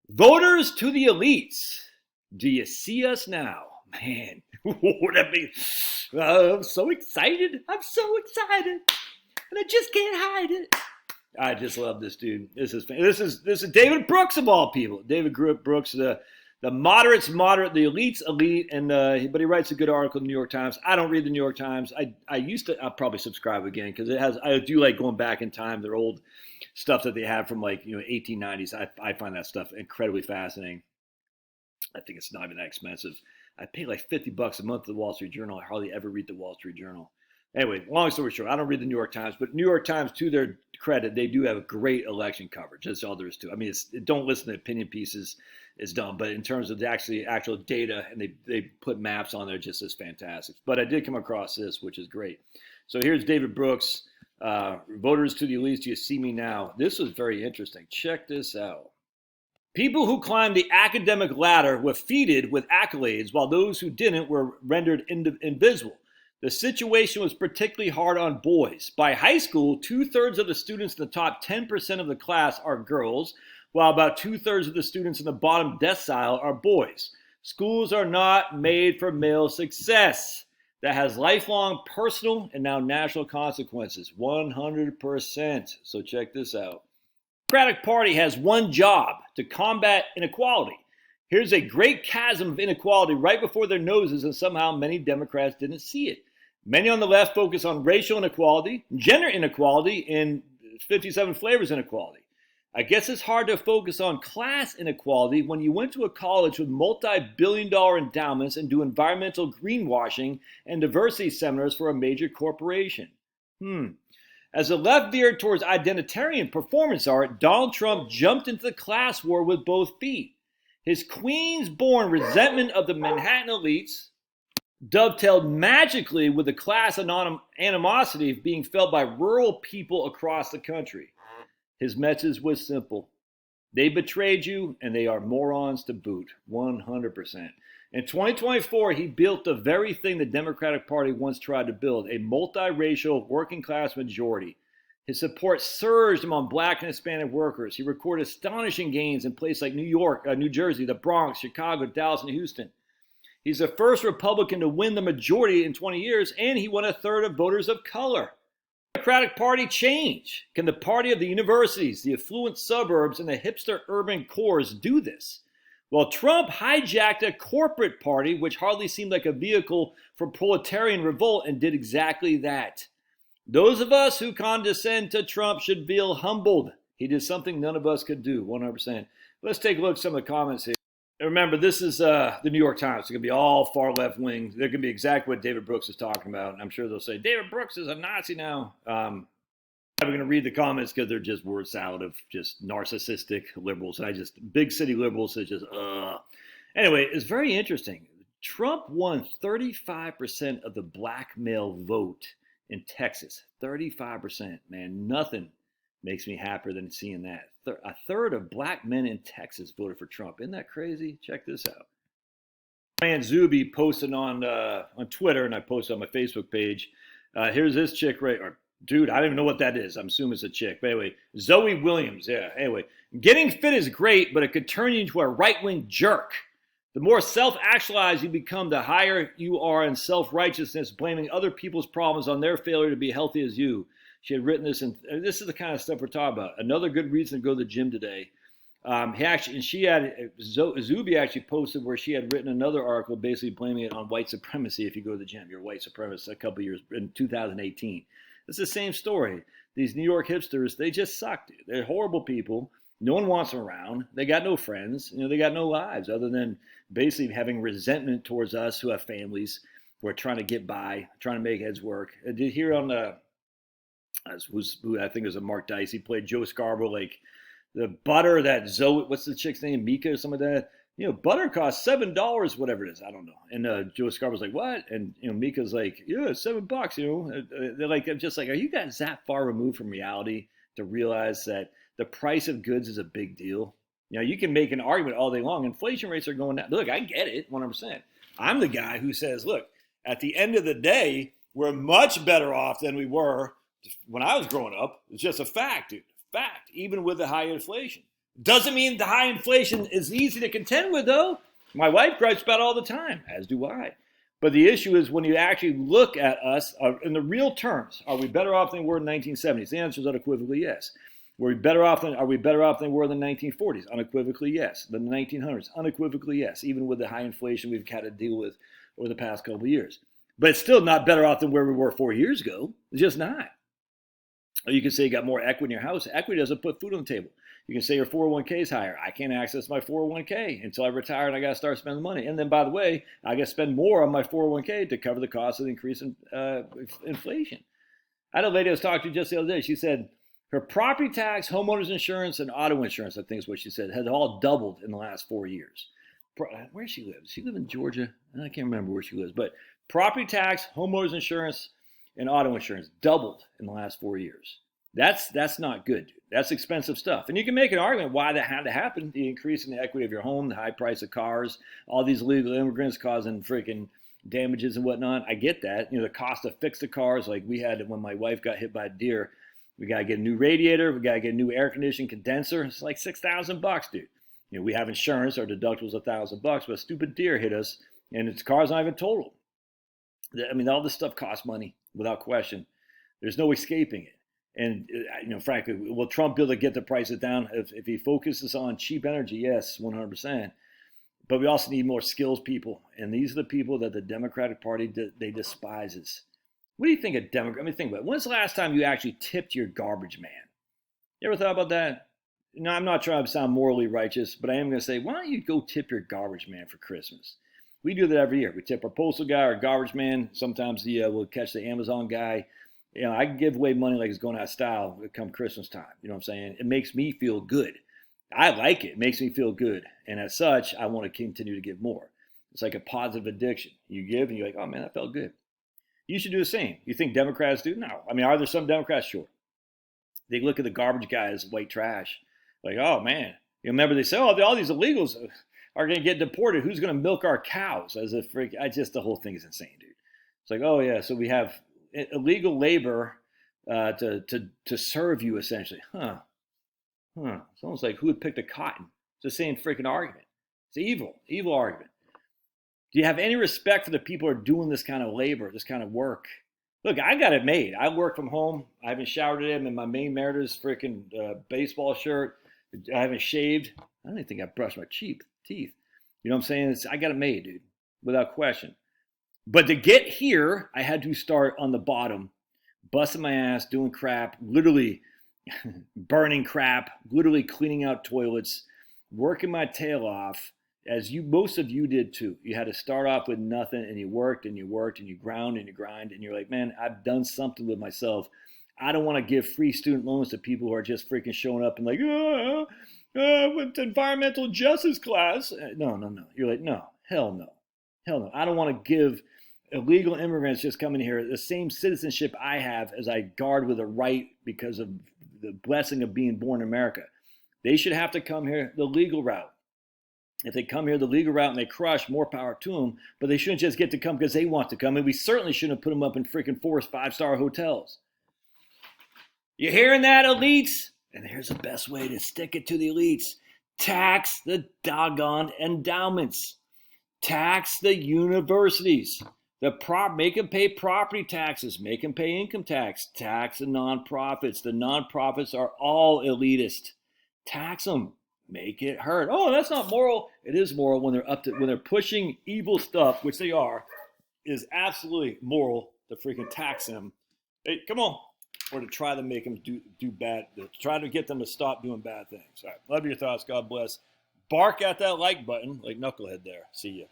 Voters to the elites. Do you see us now? Man, that be, I'm so excited. I'm so excited. And I just can't hide it. I just love this dude. This is David Brooks of all people. David Brooks, the moderates moderate, the elites elite, and but he writes a good article in the New York Times. I don't read the New York Times. I used to. I'll probably subscribe again because it has. I do like going back in time. Their old stuff that they have from 1890s. I find that stuff incredibly fascinating. I think it's not even that expensive. I pay like $50 a month to the Wall Street Journal. I hardly ever read the Wall Street Journal. Anyway, long story short, I don't read the New York Times, but New York Times, to their credit, they do have great election coverage. That's all there is to it. I mean, don't listen to opinion pieces. It's dumb, but in terms of the actual data, and they put maps on there, just as fantastic. But I did come across this, which is great. So here's David Brooks. Voters to the elites, do you see me now? This was very interesting. Check this out. People who climbed the academic ladder were feted with accolades, while those who didn't were rendered invisible. The situation was particularly hard on boys. By high school, 2/3 of the students in the top 10% of the class are girls, while about 2/3 of the students in the bottom decile are boys. Schools are not made for male success. That has lifelong personal and now national consequences. 100%. So check this out. The Democratic Party has one job: to combat inequality. Here's a great chasm of inequality right before their noses, and somehow many Democrats didn't see it. Many on the left focus on racial inequality, gender inequality, and 57 flavors inequality. I guess it's hard to focus on class inequality when you went to a college with multi-billion-dollar endowments and do environmental greenwashing and diversity seminars for a major corporation. As the left veered towards identitarian performance art, Donald Trump jumped into the class war with both feet. His Queens-born resentment of the Manhattan elites dovetailed magically with the class animosity being felt by rural people across the country. His message was simple. They betrayed you, and they are morons to boot. 100%. In 2024, he built the very thing the Democratic Party once tried to build: a multiracial working-class majority. His support surged among Black and Hispanic workers. He recorded astonishing gains in places like New York, New Jersey, the Bronx, Chicago, Dallas, and Houston. He's the first Republican to win the majority in 20 years, and he won 1/3 of voters of color. Democratic Party change. Can the party of the universities, the affluent suburbs, and the hipster urban cores do this? Well, Trump hijacked a corporate party which hardly seemed like a vehicle for proletarian revolt and did exactly that. Those of us who condescend to Trump should feel humbled. He did something none of us could do, 100%. Let's take a look at some of the comments here. And remember, this is the New York Times. It's going to be all far left wing. They're going to be exactly what David Brooks is talking about. And I'm sure they'll say, David Brooks is a Nazi now. I'm going to read the comments because they're just word salad of just narcissistic liberals. And big city liberals is just, Anyway, it's very interesting. Trump won 35% of the black male vote in Texas. 35%, man. Nothing makes me happier than seeing that. 1/3 of black men in Texas voted for Trump. Isn't that crazy? Check this out. Man Zuby posted on Twitter, and I posted on my Facebook page. Here's this chick dude, I don't even know what that is. I'm assuming it's a chick. But anyway, Zoe Williams. Yeah, anyway. Getting fit is great, but it could turn you into a right-wing jerk. The more self-actualized you become, the higher you are in self-righteousness, blaming other people's problems on their failure to be healthy as you. She had written this, and this is the kind of stuff we're talking about. Another good reason to go to the gym today. Zuby actually posted where she had written another article basically blaming it on white supremacy. If you go to the gym, you're a white supremacist. A couple years in 2018. It's the same story. These New York hipsters, they just suck, dude. They're horrible people. No one wants them around. They got no friends. They got no lives other than basically having resentment towards us who have families, who are trying to get by, trying to make heads work. I did hear on the who I think was a Mark Dice. He played Joe Scarborough, like the butter that Zoe, what's the chick's name, Mika or something like that. Butter costs $7, whatever it is, I don't know. And Joe Scarborough's like, what? And Mika's like, yeah, $7. They're like, I'm just like, are you guys that far removed from reality to realize that the price of goods is a big deal? You can make an argument all day long. Inflation rates are going down. Look, I get it, 100%. I'm the guy who says, look, at the end of the day, we're much better off than we were when I was growing up. It's just a fact, dude. Fact, even with the high inflation. Doesn't mean the high inflation is easy to contend with, though. My wife gripes about it all the time, as do I. But the issue is when you actually look at us in the real terms, are we better off than we were in the 1970s? The answer is unequivocally yes. Are we better off than we were in the 1940s? Unequivocally yes. The 1900s? Unequivocally yes, even with the high inflation we've had to deal with over the past couple of years. But it's still not better off than where we were 4 years ago. It's just not. Or you can say you got more equity in your house. Equity doesn't put food on the table. You can say your 401k is higher. I can't access my 401k until I retire and I got to start spending money. And then, by the way, I got to spend more on my 401k to cover the cost of the increase in inflation. I had a lady I was talking to just the other day. She said her property tax, homeowners insurance, and auto insurance, I think is what she said, had all doubled in the last 4 years. Where she lives? She lives in Georgia. I can't remember where she lives. But property tax, homeowners insurance, and auto insurance doubled in the last 4 years. That's not good. That's expensive stuff. And you can make an argument why that had to happen. The increase in the equity of your home, the high price of cars, all these illegal immigrants causing freaking damages and whatnot. I get that. You know, the cost to fix the cars, like we had when my wife got hit by a deer. We got to get a new radiator. We got to get a new air conditioning condenser. It's like $6,000, dude. You know, we have insurance. Our deductible's $1,000, but a stupid deer hit us, and its car's not even totaled. I mean, all this stuff costs money without question. There's no escaping it. And, you know, frankly, will Trump be able to get the prices down? If he focuses on cheap energy, yes, 100%. But we also need more skills people. And these are the people that the Democratic Party, they despises. What do you think of Democrat? I mean, think about it. When's the last time you actually tipped your garbage man? You ever thought about that? No, I'm not trying to sound morally righteous, but I am going to say, why don't you go tip your garbage man for Christmas? We do that every year. We tip our postal guy, our garbage man. Sometimes we'll catch the Amazon guy. You know, I can give away money like it's going out of style come Christmas time. You know what I'm saying? It makes me feel good. I like it. It makes me feel good. And as such, I want to continue to give more. It's like a positive addiction. You give and you're like, oh man, that felt good. You should do the same. You think Democrats do? No. I mean, are there some Democrats? Sure. They look at the garbage guy as white trash. Like, oh man. You remember they say, oh, all these illegals are going to get deported. Who's going to milk our cows? As if the whole thing is insane, dude. It's like, oh yeah, so we have illegal labor to serve you essentially. It's almost like who would pick the cotton? It's the same freaking argument. It's an evil argument. Do you have any respect for the people who are doing this kind of labor, this kind of work? Look, I got it made. I work from home. I haven't showered in my main meritor's freaking baseball shirt. I haven't shaved. I don't even think I brushed my teeth. You know what I'm saying? I got it made, dude, without question. But to get here, I had to start on the bottom, busting my ass, doing crap, literally burning crap, literally cleaning out toilets, working my tail off, as most of you did too. You had to start off with nothing, and you worked and you worked and you ground and you grind, and you're like, man, I've done something with myself. I don't want to give free student loans to people who are just freaking showing up and like, I went to environmental justice class. No. You're like, no, hell no. I don't want to give illegal immigrants just coming here the same citizenship I have as I guard with a right because of the blessing of being born in America. They should have to come here the legal route. If they come here the legal route and they crush, more power to them, but they shouldn't just get to come because they want to come. And we certainly shouldn't have put them up in freaking 4- or 5-star hotels. You hearing that, elites? And here's the best way to stick it to the elites. Tax the doggone endowments. Tax the universities. Make them pay property taxes. Make them pay income tax. Tax the nonprofits. The nonprofits are all elitist. Tax them. Make it hurt. Oh, that's not moral. It is moral when they're pushing evil stuff, which they are. It is absolutely moral to freaking tax them. Hey, come on. Or to try to make them do bad. To try to get them to stop doing bad things. All right. Love your thoughts. God bless. Bark at that like button like Knucklehead there. See ya.